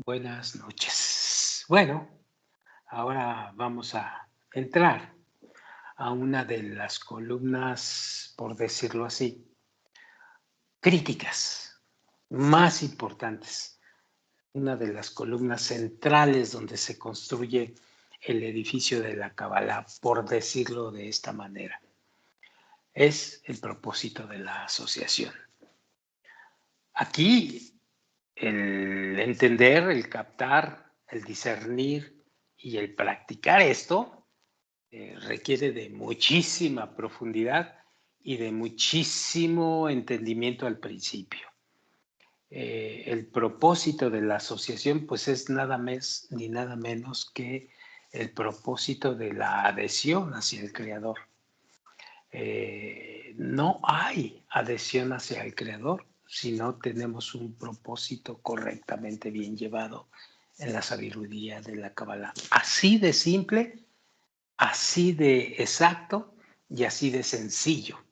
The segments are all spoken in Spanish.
Buenas noches. Bueno, ahora vamos a entrar a una de las columnas, por decirlo así, críticas más importantes. Una de las columnas centrales donde se construye el edificio de la Kabbalah, por decirlo de esta manera. Es el propósito de la asociación. Aquí el entender, el captar, el discernir y el practicar esto requiere de muchísima profundidad y de muchísimo entendimiento al principio. El propósito de la asociación pues es nada más ni nada menos que el propósito de la adhesión hacia el Creador. No hay adhesión hacia el Creador si no tenemos un propósito correctamente bien llevado en la sabiduría de la Kabbalah. Así de simple, así de exacto y así de sencillo.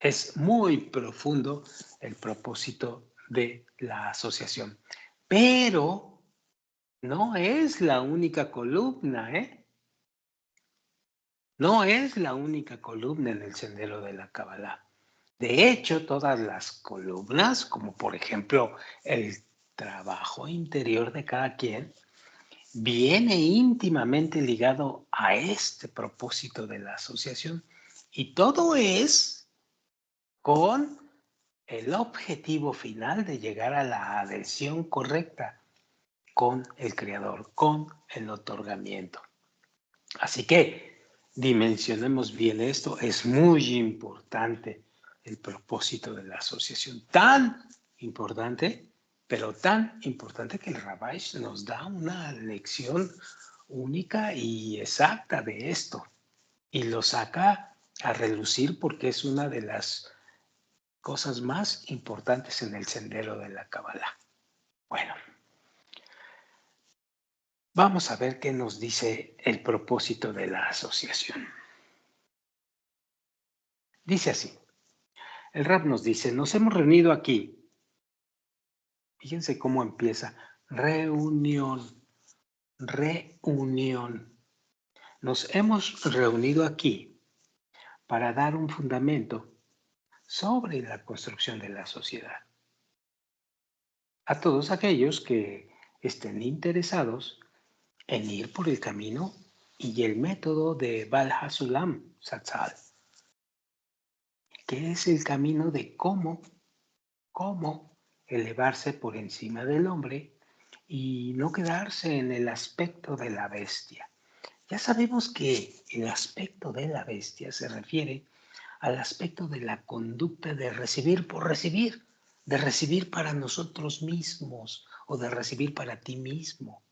Es muy profundo el propósito de la asociación. Pero no es la única columna, ¿eh? No es la única columna en el sendero de la Kabbalah. De hecho, todas las columnas, como por ejemplo el trabajo interior de cada quien, viene íntimamente ligado a este propósito de la asociación. Y todo es con el objetivo final de llegar a la adhesión correcta con el Creador, con el otorgamiento. Así que dimensionemos bien esto, es muy importante el propósito de la asociación, tan importante, pero tan importante que el Rabbi nos da una lección única y exacta de esto y lo saca a relucir porque es una de las cosas más importantes en el sendero de la Kabbalah. Bueno, vamos a ver qué nos dice el propósito de la asociación. Dice así, el Rab nos dice, nos hemos reunido aquí. Fíjense cómo empieza. Reunión, reunión. Nos hemos reunido aquí para dar un fundamento sobre la construcción de la sociedad. A todos aquellos que estén interesados en ir por el camino y el método de Baal HaSulam Zatzal, que es el camino de cómo elevarse por encima del hombre y no quedarse en el aspecto de la bestia. Ya sabemos que el aspecto de la bestia se refiere al aspecto de la conducta de recibir por recibir, de recibir para nosotros mismos o de recibir para ti mismo.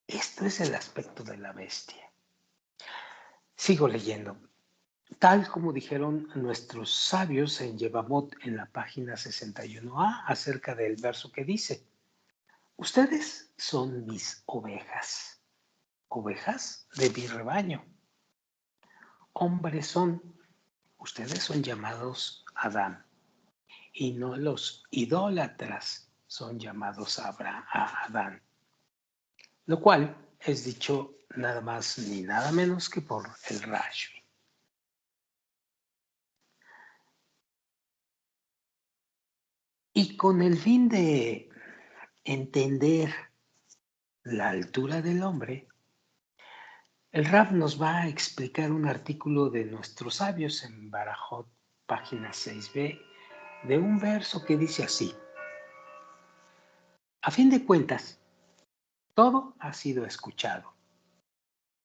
Esto es el aspecto de la bestia. Sigo leyendo. Tal como dijeron nuestros sabios en Yevamot en la página 61a acerca del verso que dice, ustedes son mis ovejas, ovejas de mi rebaño. Hombres son, ustedes son llamados Adán, y no los idólatras son llamados a Adán, lo cual es dicho nada más ni nada menos que por el Rashi. Y con el fin de entender la altura del hombre, el Rab nos va a explicar un artículo de nuestros sabios en Barajot, página 6b, de un verso que dice así, a fin de cuentas, todo ha sido escuchado.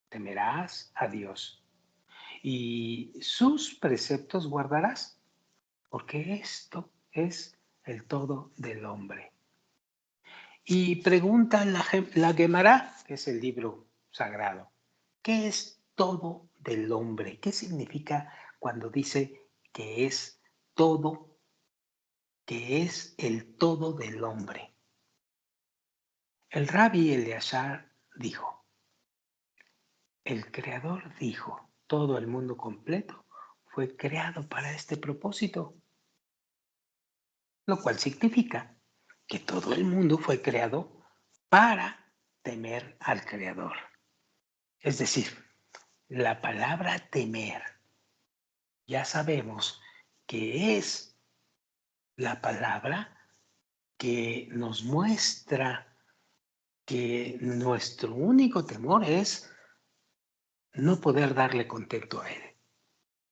Temerás a Dios y sus preceptos guardarás, porque esto es el todo del hombre. Y pregunta la Gemara, que es el libro sagrado, ¿qué es todo del hombre? ¿Qué significa cuando dice que es todo, que es el todo del hombre? El Rabbi Eleazar dijo, el Creador dijo, todo el mundo completo fue creado para este propósito, lo cual significa que todo el mundo fue creado para temer al Creador. Es decir, la palabra temer, ya sabemos que es la palabra que nos muestra que nuestro único temor es no poder darle contento a Él.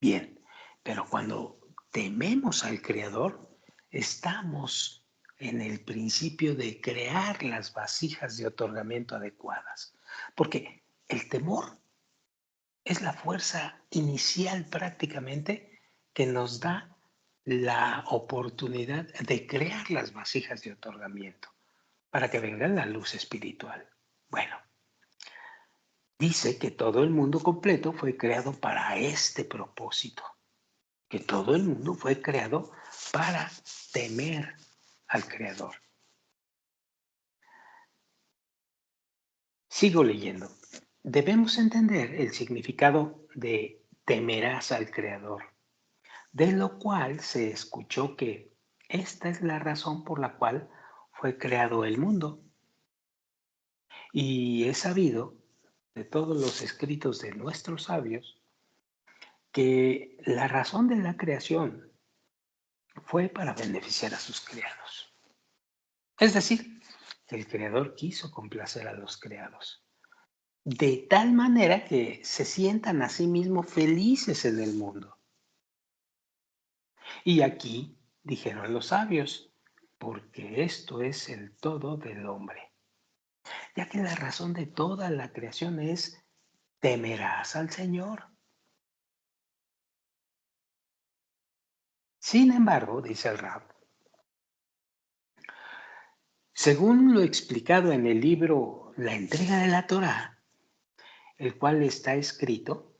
Bien, pero cuando tememos al Creador, estamos en el principio de crear las vasijas de otorgamiento adecuadas. Porque el temor es la fuerza inicial prácticamente que nos da la oportunidad de crear las vasijas de otorgamiento para que venga la luz espiritual. Bueno, dice que todo el mundo completo fue creado para este propósito, que todo el mundo fue creado para temer al Creador. Sigo leyendo. Debemos entender el significado de temerás al Creador, de lo cual se escuchó que esta es la razón por la cual fue creado el mundo. Y es sabido de todos los escritos de nuestros sabios que la razón de la creación fue para beneficiar a sus creados. Es decir, el Creador quiso complacer a los creados, de tal manera que se sientan a sí mismos felices en el mundo. Y aquí dijeron los sabios, porque esto es el todo del hombre, ya que la razón de toda la creación es temerás al Señor. Sin embargo, dice el Rab, según lo explicado en el libro La entrega de la Torá, el cual está escrito,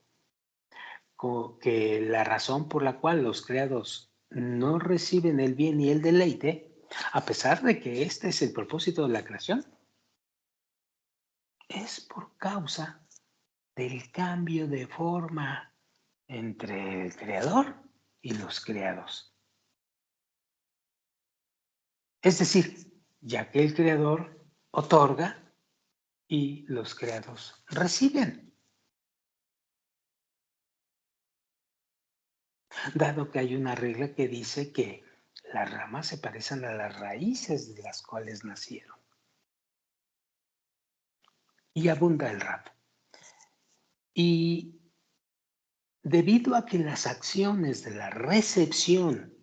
que la razón por la cual los creados no reciben el bien y el deleite, a pesar de que este es el propósito de la creación, es por causa del cambio de forma entre el creador y los creados. Es decir, ya que el creador otorga y los creados reciben. Dado que hay una regla que dice que las ramas se parecen a las raíces de las cuales nacieron. Y abunda el rap. Y debido a que las acciones de la recepción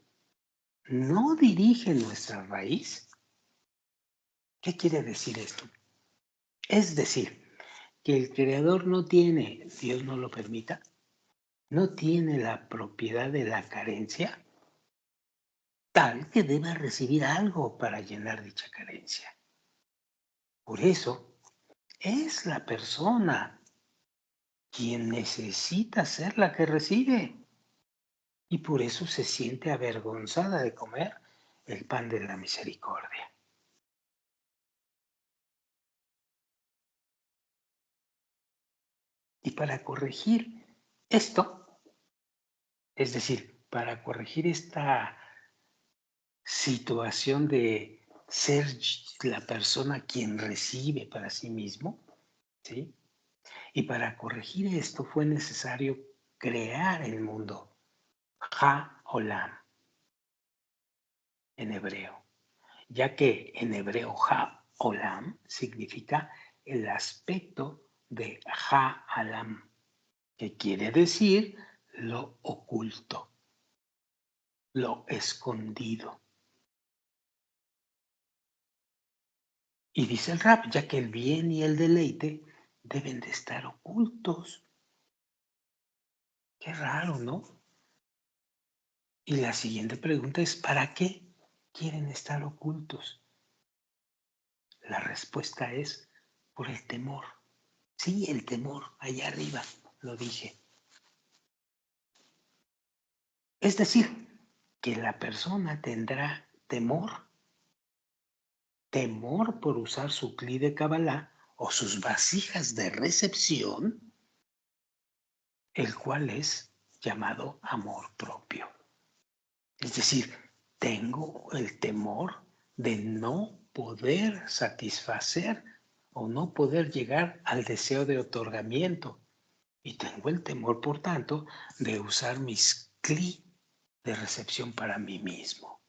no dirigen nuestra raíz, ¿qué quiere decir esto? Es decir, que el creador no tiene, Dios no lo permita, no tiene la propiedad de la carencia tal que deba recibir algo para llenar dicha carencia. Por eso es la persona quien necesita ser la que recibe y por eso se siente avergonzada de comer el pan de la misericordia. Y para corregir esto, es decir, para corregir esta situación de ser la persona quien recibe para sí mismo, ¿sí? Y para corregir esto fue necesario crear el mundo, Ha-Olam, en hebreo, ya que en hebreo Ha-Olam significa el aspecto de Ha-Alam, que quiere decir lo oculto, lo escondido. Y dice el Rab, ya que el bien y el deleite deben de estar ocultos. Qué raro, ¿no? Y la siguiente pregunta es, ¿para qué quieren estar ocultos? La respuesta es por el temor. Sí, el temor, allá arriba, lo dije. Es decir, que la persona tendrá temor por usar su cli de Kabbalah o sus vasijas de recepción, el cual es llamado amor propio. Es decir, tengo el temor de no poder satisfacer o no poder llegar al deseo de otorgamiento. Y tengo el temor, por tanto, de usar mis CLI de recepción para mí mismo.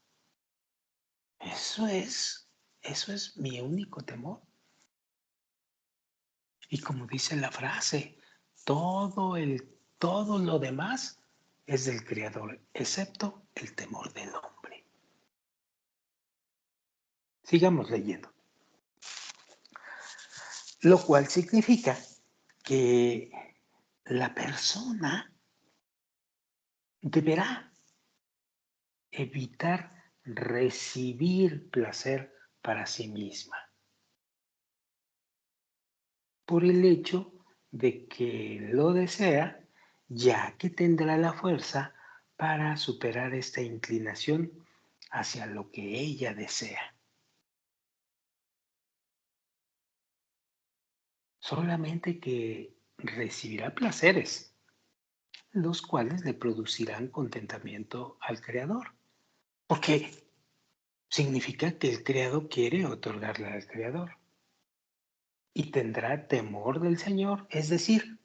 Eso es mi único temor. Y como dice la frase, todo lo demás es del Creador, excepto el temor del hombre. Sigamos leyendo. Lo cual significa que la persona deberá evitar recibir placer para sí misma, por el hecho de que lo desea, ya que tendrá la fuerza para superar esta inclinación hacia lo que ella desea. Solamente que recibirá placeres, los cuales le producirán contentamiento al Creador, porque significa que el Creador quiere otorgarle al Creador. Y tendrá temor del Señor, es decir,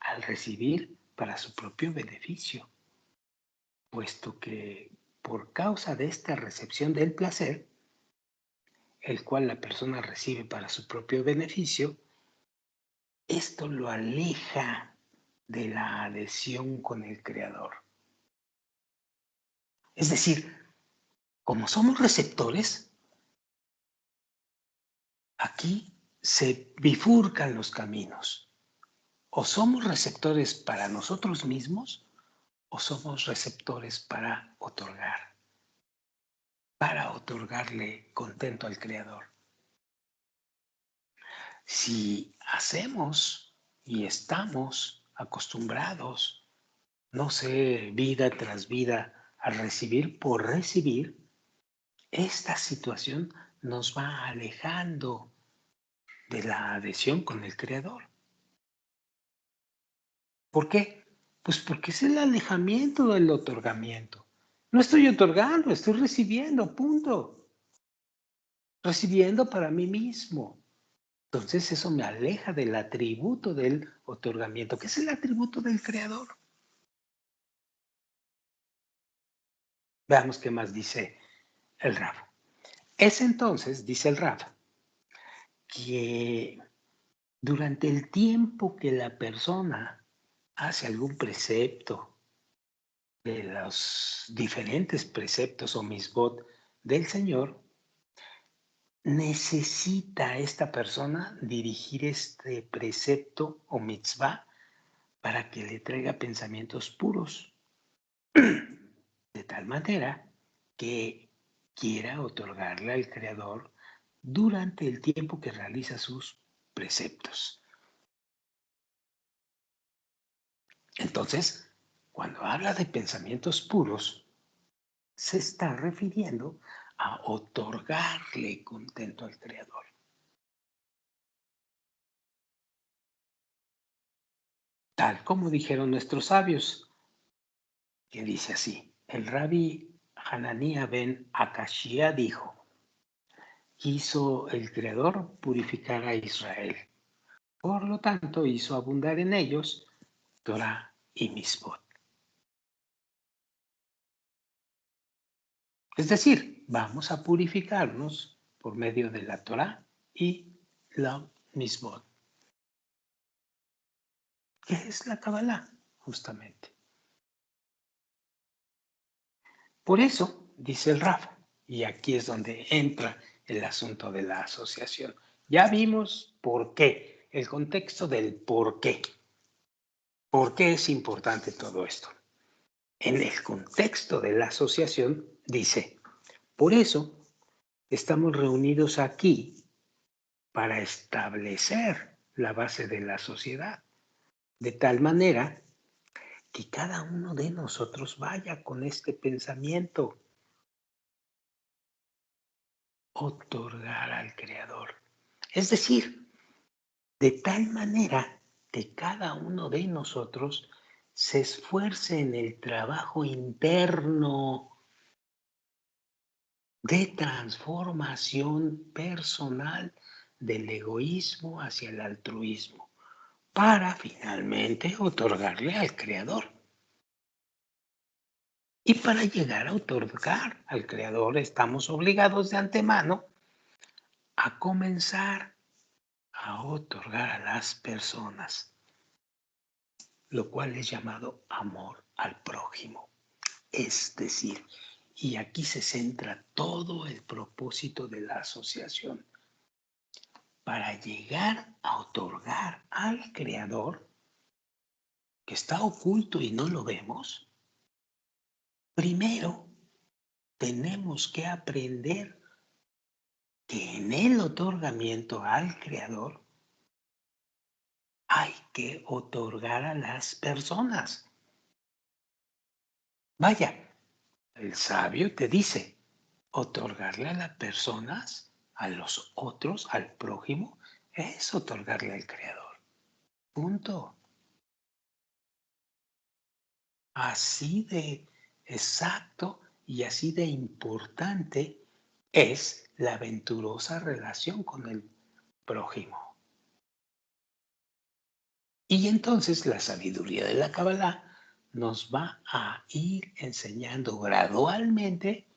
al recibir para su propio beneficio, puesto que por causa de esta recepción del placer, el cual la persona recibe para su propio beneficio, esto lo aleja de la adhesión con el Creador. Es decir, como somos receptores, aquí se bifurcan los caminos. O somos receptores para nosotros mismos o somos receptores para otorgarle contento al Creador. Si hacemos y estamos acostumbrados, no sé, vida tras vida, a recibir por recibir, esta situación nos va alejando de la adhesión con el Creador. ¿Por qué? Pues porque es el alejamiento del otorgamiento. No estoy otorgando, estoy recibiendo, punto. Recibiendo para mí mismo. Entonces eso me aleja del atributo del otorgamiento, que es el atributo del Creador. Veamos qué más dice el Raf. Es entonces, dice el Raf, que durante el tiempo que la persona hace algún precepto de los diferentes preceptos o misbot del Señor, necesita esta persona dirigir este precepto o mitzvah para que le traiga pensamientos puros, de tal manera que quiera otorgarle al Creador durante el tiempo que realiza sus preceptos. Entonces, cuando habla de pensamientos puros, se está refiriendo a otorgarle contento al Creador. Tal como dijeron nuestros sabios, que dice así, el rabbi Hananía ben Akashia dijo, quiso el Creador purificar a Israel. Por lo tanto, hizo abundar en ellos Torah y Misbot. Es decir, vamos a purificarnos por medio de la Torah y la Misbot. ¿Qué es la Kabbalah? Justamente. Por eso, dice el Raf, y aquí es donde entra el asunto de la asociación. Ya vimos por qué, el contexto del por qué. ¿Por qué es importante todo esto? En el contexto de la asociación dice, por eso estamos reunidos aquí para establecer la base de la sociedad, de tal manera que cada uno de nosotros vaya con este pensamiento, otorgar al Creador. Es decir, de tal manera que cada uno de nosotros se esfuerce en el trabajo interno de transformación personal del egoísmo hacia el altruismo, para finalmente otorgarle al Creador. Y para llegar a otorgar al Creador estamos obligados de antemano a comenzar a otorgar a las personas, lo cual es llamado amor al prójimo. Es decir, y aquí se centra todo el propósito de la asociación, para llegar a otorgar al Creador, que está oculto y no lo vemos. Primero tenemos que aprender que en el otorgamiento al Creador hay que otorgar a las personas. Vaya, el sabio te dice, otorgarle a las personas, a los otros, al prójimo, es otorgarle al Creador. Punto. Así de exacto y así de importante es la venturosa relación con el prójimo. Y entonces la sabiduría de la Kabbalah nos va a ir enseñando gradualmente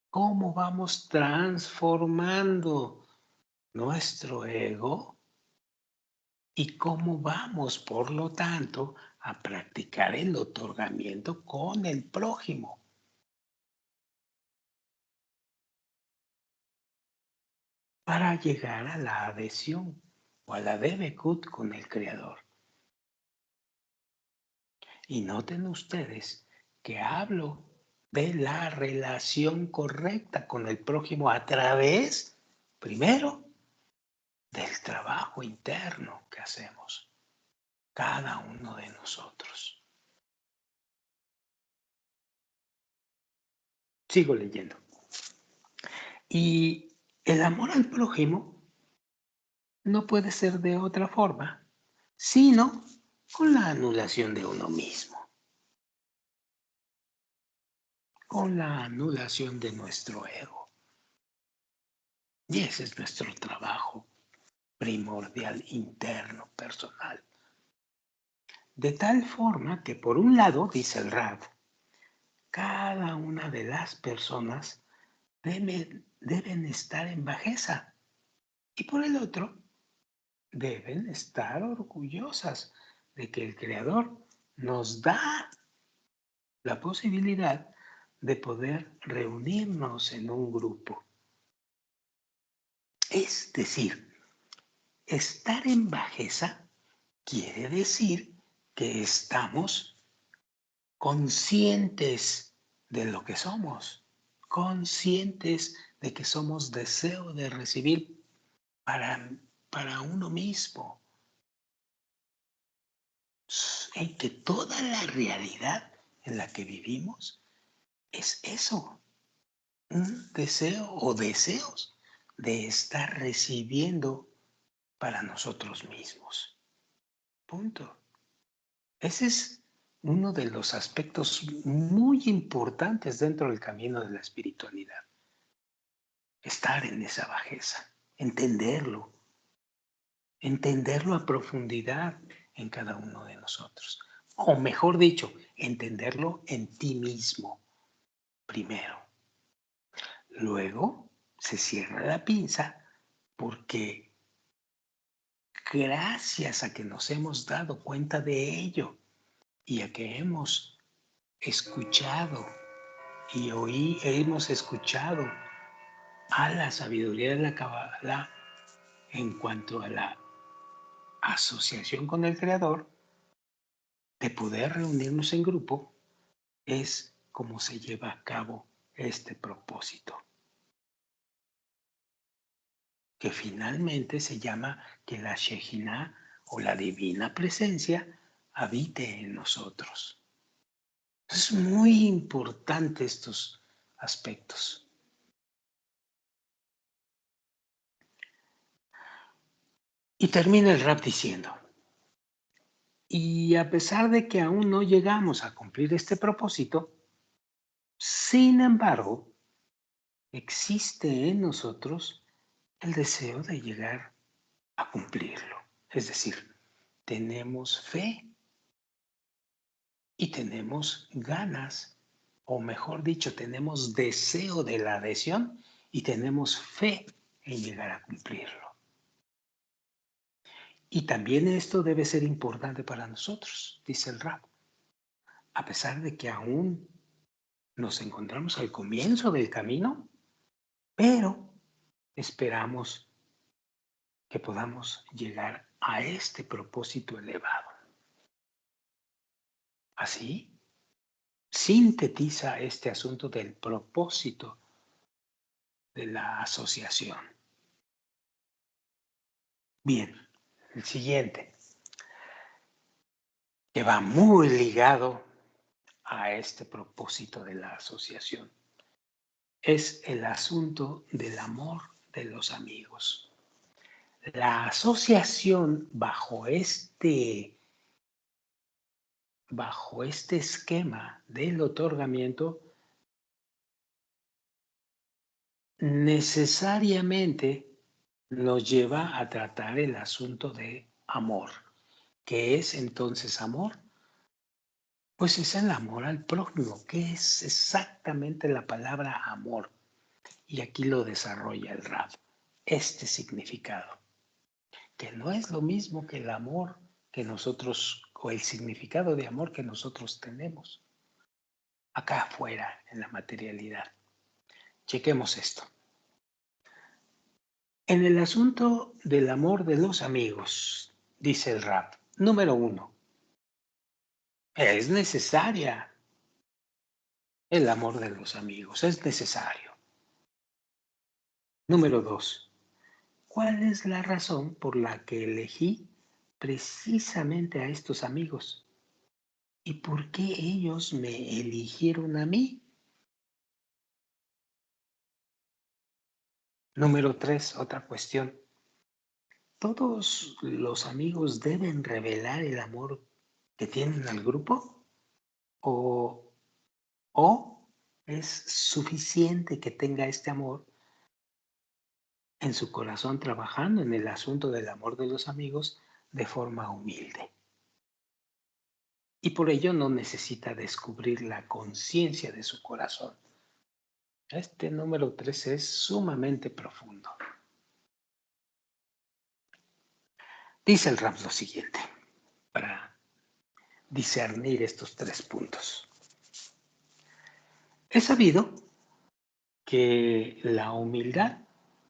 cómo vamos transformando nuestro ego y cómo vamos, por lo tanto, a practicar el otorgamiento con el prójimo. Para llegar a la adhesión o a la debekut con el Creador. Y noten ustedes que hablo de la relación correcta con el prójimo a través, primero, del trabajo interno que hacemos, cada uno de nosotros. Sigo leyendo. Y el amor al prójimo no puede ser de otra forma, sino con la anulación de uno mismo, con la anulación de nuestro ego. Y ese es nuestro trabajo primordial, interno, personal. De tal forma que por un lado, dice el Rab, cada una de las personas deben estar en bajeza y por el otro, deben estar orgullosas de que el Creador nos da la posibilidad de poder reunirnos en un grupo. Es decir, estar en bajeza quiere decir que estamos conscientes de lo que somos, conscientes de que somos deseo de recibir para uno mismo, en que toda la realidad en la que vivimos es eso, un deseo o deseos de estar recibiendo para nosotros mismos. Punto. Ese es uno de los aspectos muy importantes dentro del camino de la espiritualidad. Estar en esa bajeza, entenderlo a profundidad en cada uno de nosotros. O mejor dicho, entenderlo en ti mismo primero. Luego se cierra la pinza porque gracias a que nos hemos dado cuenta de ello y a que hemos escuchado hemos escuchado a la sabiduría de la Kabbalah en cuanto a la asociación con el Creador, de poder reunirnos en grupo, es como se lleva a cabo este propósito, que finalmente se llama que la Shejinah o la divina presencia habite en nosotros. Es muy importante estos aspectos. Y termina el rap diciendo, y a pesar de que aún no llegamos a cumplir este propósito, sin embargo, existe en nosotros el deseo de llegar a cumplirlo. Es decir, tenemos fe y tenemos ganas, o mejor dicho, tenemos deseo de la adhesión y tenemos fe en llegar a cumplirlo. Y también esto debe ser importante para nosotros, dice el Rab, a pesar de que aún nos encontramos al comienzo del camino, pero esperamos que podamos llegar a este propósito elevado. Así, sintetiza este asunto del propósito de la asociación. Bien, el siguiente, que va muy ligado a este propósito de la asociación, es el asunto del amor de los amigos. La asociación bajo este esquema del otorgamiento necesariamente nos lleva a tratar el asunto de amor. ¿Qué es entonces amor? Pues es el amor al prójimo. ¿Qué es exactamente la palabra amor? Y aquí lo desarrolla el Rab, este significado, que no es lo mismo que el amor que nosotros, o el significado de amor que nosotros tenemos acá afuera en la materialidad. Chequemos esto. En el asunto del amor de los amigos, dice el Rab, número 1, es necesaria el amor de los amigos, es necesario. Número 2, ¿cuál es la razón por la que elegí precisamente a estos amigos? ¿Y por qué ellos me eligieron a mí? Número 3, otra cuestión. ¿Todos los amigos deben revelar el amor que tienen al grupo? ¿O, o es suficiente que tenga este amor en su corazón trabajando en el asunto del amor de los amigos de forma humilde? Y por ello no necesita descubrir la conciencia de su corazón. Este número 3 es sumamente profundo. Dice el Rab lo siguiente, para discernir estos 3 puntos. He sabido que la humildad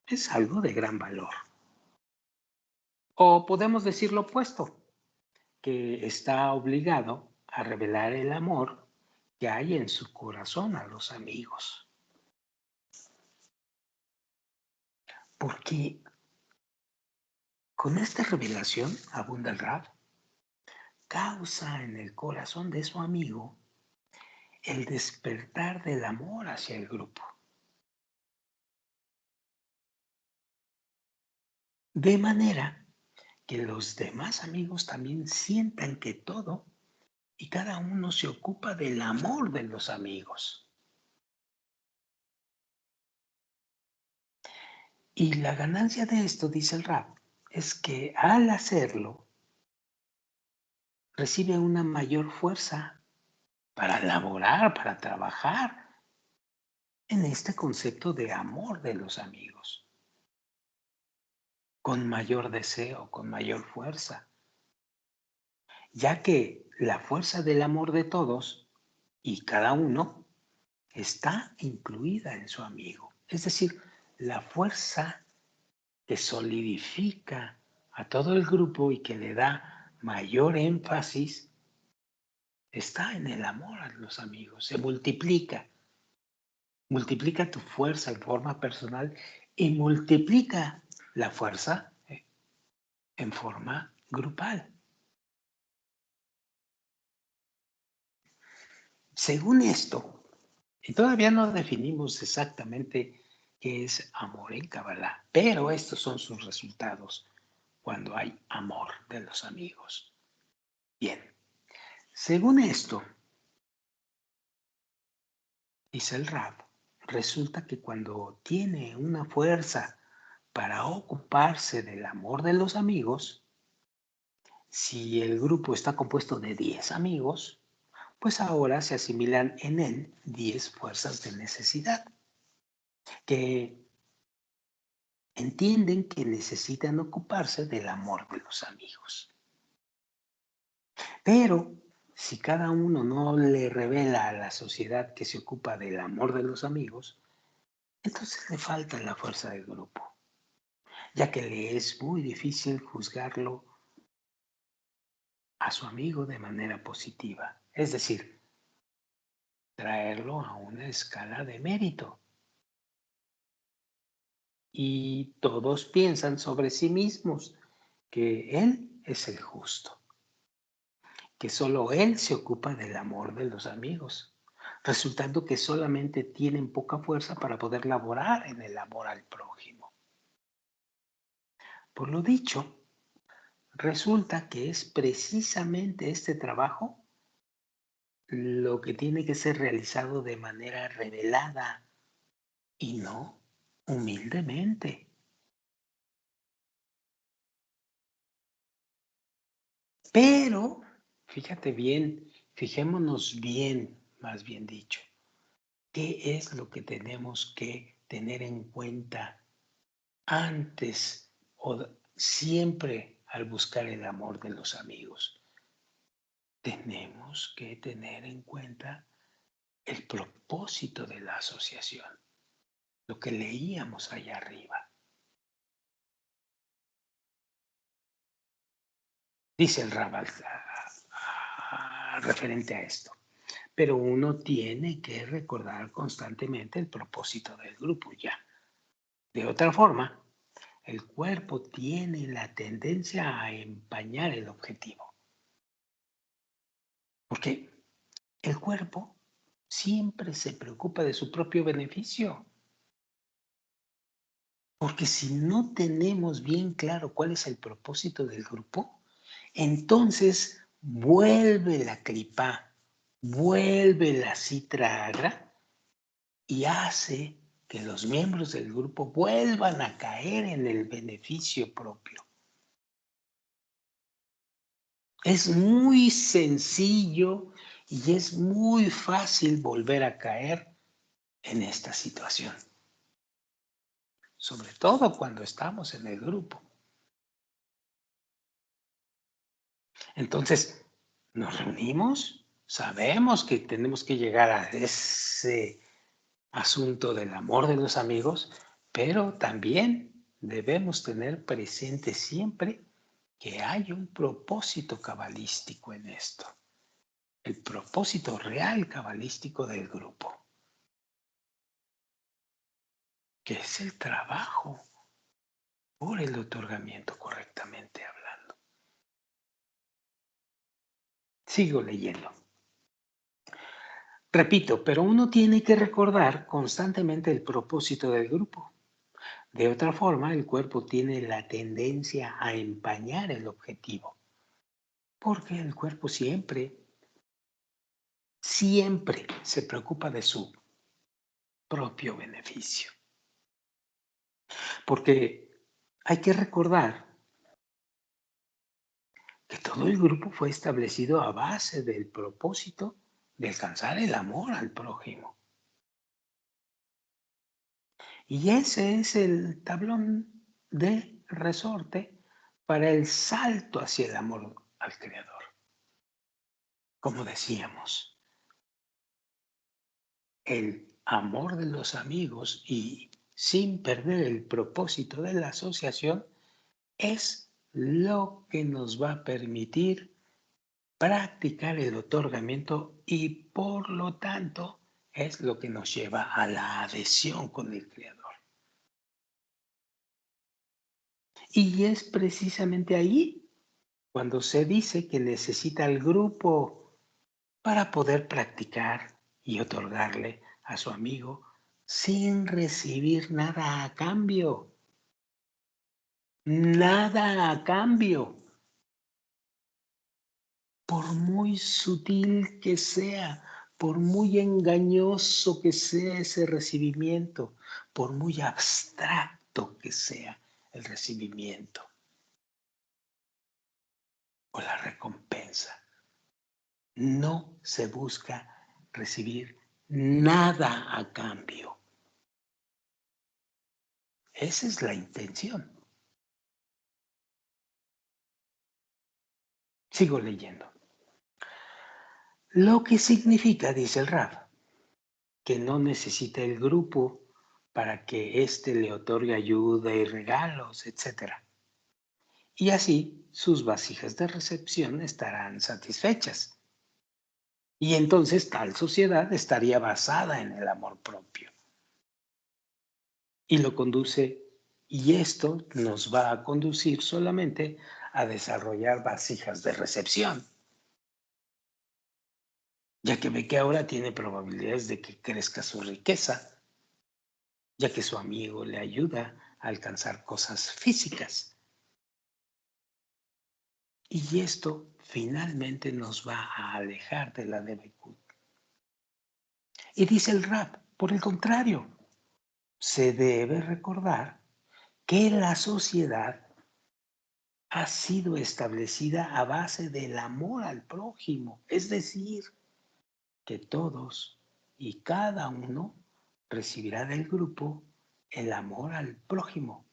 es algo de gran valor. O podemos decir lo opuesto, que está obligado a revelar el amor que hay en su corazón a los amigos. Porque con esta revelación, abunda el Rab, causa en el corazón de su amigo el despertar del amor hacia el grupo. De manera que los demás amigos también sientan que todo y cada uno se ocupa del amor de los amigos. Y la ganancia de esto, dice el Rab, es que al hacerlo, recibe una mayor fuerza para laborar, para trabajar en este concepto de amor de los amigos, con mayor deseo, con mayor fuerza, ya que la fuerza del amor de todos y cada uno está incluida en su amigo. Es decir, la fuerza que solidifica a todo el grupo y que le da mayor énfasis está en el amor a los amigos. Se multiplica. Multiplica tu fuerza en forma personal y multiplica la fuerza en forma grupal. Según esto, y todavía no definimos exactamente qué es amor en Kabbalah, pero estos son sus resultados cuando hay amor de los amigos. Bien, según esto, dice el Rab, resulta que cuando tiene una fuerza para ocuparse del amor de los amigos, si el grupo está compuesto de 10 amigos, pues ahora se asimilan en él 10 fuerzas de necesidad que entienden que necesitan ocuparse del amor de los amigos. Pero si cada uno no le revela a la sociedad que se ocupa del amor de los amigos, entonces le falta la fuerza del grupo, ya que le es muy difícil juzgarlo a su amigo de manera positiva, es decir, traerlo a una escala de mérito. Y todos piensan sobre sí mismos que él es el justo, que solo él se ocupa del amor de los amigos, resultando que solamente tienen poca fuerza para poder laborar en el amor al prójimo. Por lo dicho, resulta que es precisamente este trabajo lo que tiene que ser realizado de manera revelada y no humildemente. Pero, fíjate bien, fijémonos bien, más bien dicho, ¿qué es lo que tenemos que tener en cuenta antes o siempre al buscar el amor de los amigos? Tenemos que tener en cuenta el propósito de la asociación, lo que leíamos allá arriba. Dice el Raval referente a esto. Pero uno tiene que recordar constantemente el propósito del grupo ya. De otra forma, el cuerpo tiene la tendencia a empañar el objetivo. Porque el cuerpo siempre se preocupa de su propio beneficio. Porque si no tenemos bien claro cuál es el propósito del grupo, entonces vuelve la cripa, vuelve la citra agra y hace que los miembros del grupo vuelvan a caer en el beneficio propio. Es muy sencillo y es muy fácil volver a caer en esta situación, sobre todo cuando estamos en el grupo. Entonces, nos reunimos, sabemos que tenemos que llegar a ese asunto del amor de los amigos, pero también debemos tener presente siempre que hay un propósito cabalístico en esto, el propósito real cabalístico del grupo, que es el trabajo por el otorgamiento correctamente hablando. Sigo leyendo. Repito, pero uno tiene que recordar constantemente el propósito del grupo. De otra forma, el cuerpo tiene la tendencia a empañar el objetivo, porque el cuerpo siempre se preocupa de su propio beneficio. Porque hay que recordar que todo el grupo fue establecido a base del propósito de alcanzar el amor al prójimo. Y ese es el tablón de resorte para el salto hacia el amor al Creador. Como decíamos, el amor de los amigos y sin perder el propósito de la asociación es lo que nos va a permitir practicar el otorgamiento y por lo tanto es lo que nos lleva a la adhesión con el Creador. Y es precisamente ahí cuando se dice que necesita el grupo para poder practicar y otorgarle a su amigo sin recibir nada a cambio. Nada a cambio. Por muy sutil que sea, por muy engañoso que sea ese recibimiento, por muy abstracto que sea el recibimiento o la recompensa. No se busca recibir nada a cambio. Esa es la intención. Sigo leyendo. Lo que significa, dice el Rab, que no necesita el grupo para que éste le otorgue ayuda y regalos, etc. Y así sus vasijas de recepción estarán satisfechas. Y entonces tal sociedad estaría basada en el amor propio. Y lo conduce, y esto nos va a conducir solamente a desarrollar vasijas de recepción, ya que ve que ahora tiene probabilidades de que crezca su riqueza, ya que su amigo le ayuda a alcanzar cosas físicas. Y esto finalmente nos va a alejar de la Debekut. Y dice el Rab, por el contrario, se debe recordar que la sociedad ha sido establecida a base del amor al prójimo, es decir, que todos y cada uno recibirá del grupo el amor al prójimo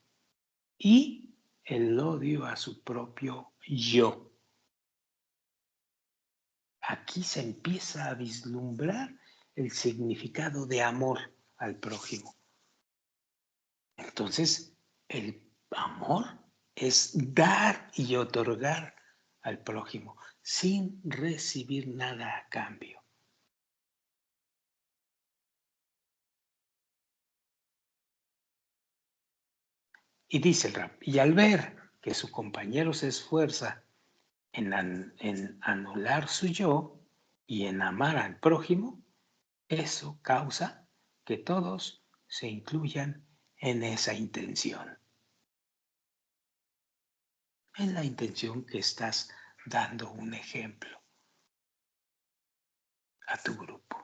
y el odio a su propio yo. Aquí se empieza a vislumbrar el significado de amor al prójimo. Entonces, el amor es dar y otorgar al prójimo sin recibir nada a cambio. Y dice el Rab, y al ver que su compañero se esfuerza en anular su yo y en amar al prójimo, eso causa que todos se incluyan en esa intención, en la intención que estás dando un ejemplo a tu grupo.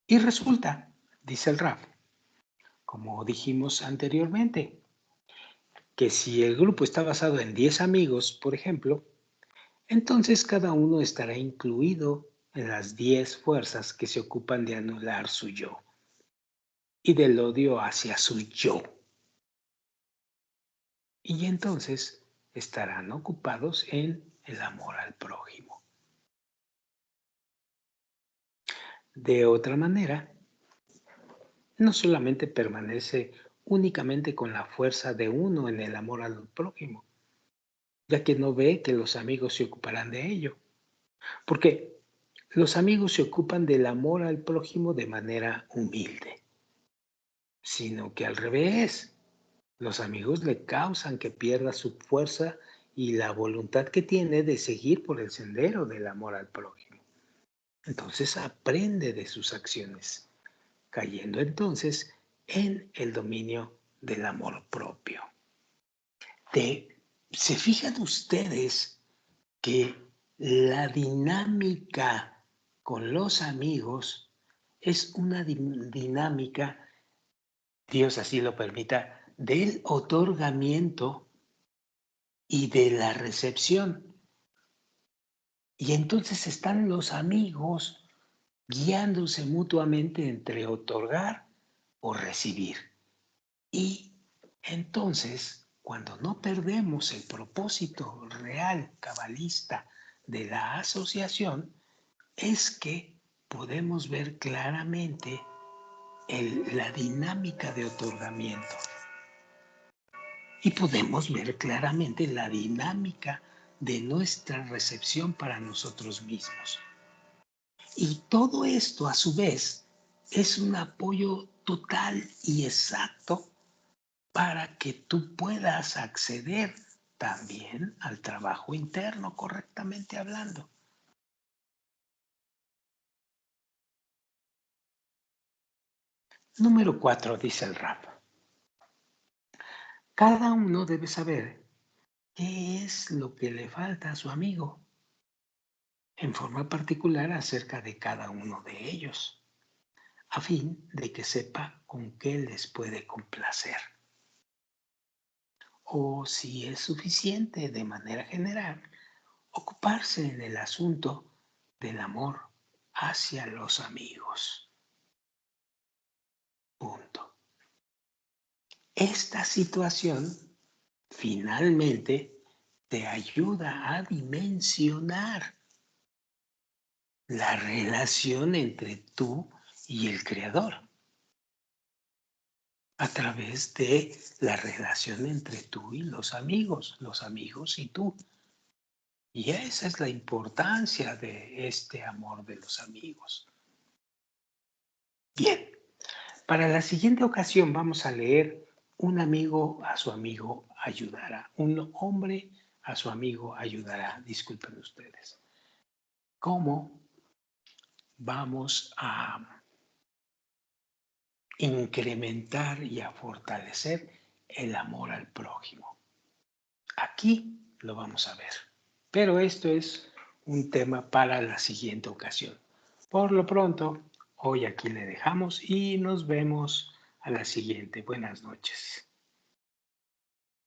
Y resulta, dice el Rab, como dijimos anteriormente, que si el grupo está basado en 10 amigos, por ejemplo, entonces cada uno estará incluido en las 10 fuerzas que se ocupan de anular su yo y del odio hacia su yo. Y entonces estarán ocupados en el amor al prójimo. De otra manera, no solamente permanece únicamente con la fuerza de uno en el amor al prójimo, ya que no ve que los amigos se ocuparán de ello. Porque los amigos se ocupan del amor al prójimo de manera humilde, sino que al revés, los amigos le causan que pierda su fuerza y la voluntad que tiene de seguir por el sendero del amor al prójimo. Entonces aprende de sus acciones, cayendo entonces en el dominio del amor propio. ¿Se fijan ustedes que la dinámica con los amigos es una dinámica, Dios así lo permita, del otorgamiento y de la recepción? Y entonces están los amigos guiándose mutuamente entre otorgar o recibir. Y entonces, cuando no perdemos el propósito real, cabalista de la asociación, es que podemos ver claramente la dinámica de otorgamiento y podemos ver claramente la dinámica de nuestra recepción para nosotros mismos. Y todo esto, a su vez, es un apoyo total y exacto para que tú puedas acceder también al trabajo interno, correctamente hablando. Número 4, dice el Rab. Cada uno debe saber qué es lo que le falta a su amigo. en forma particular acerca de cada uno de ellos, a fin de que sepa con qué les puede complacer. O si es suficiente de manera general, ocuparse en el asunto del amor hacia los amigos. Punto. Esta situación finalmente te ayuda a dimensionar la relación entre tú y el Creador a través de la relación entre tú y los amigos y tú. Y esa es la importancia de este amor de los amigos. Bien, para la siguiente ocasión vamos a leer Un amigo a su amigo ayudará. Un hombre a su amigo ayudará. Disculpen ustedes. ¿Cómo vamos a incrementar y a fortalecer el amor al prójimo? Aquí lo vamos a ver. Pero esto es un tema para la siguiente ocasión. Por lo pronto, hoy aquí le dejamos y nos vemos a la siguiente. Buenas noches.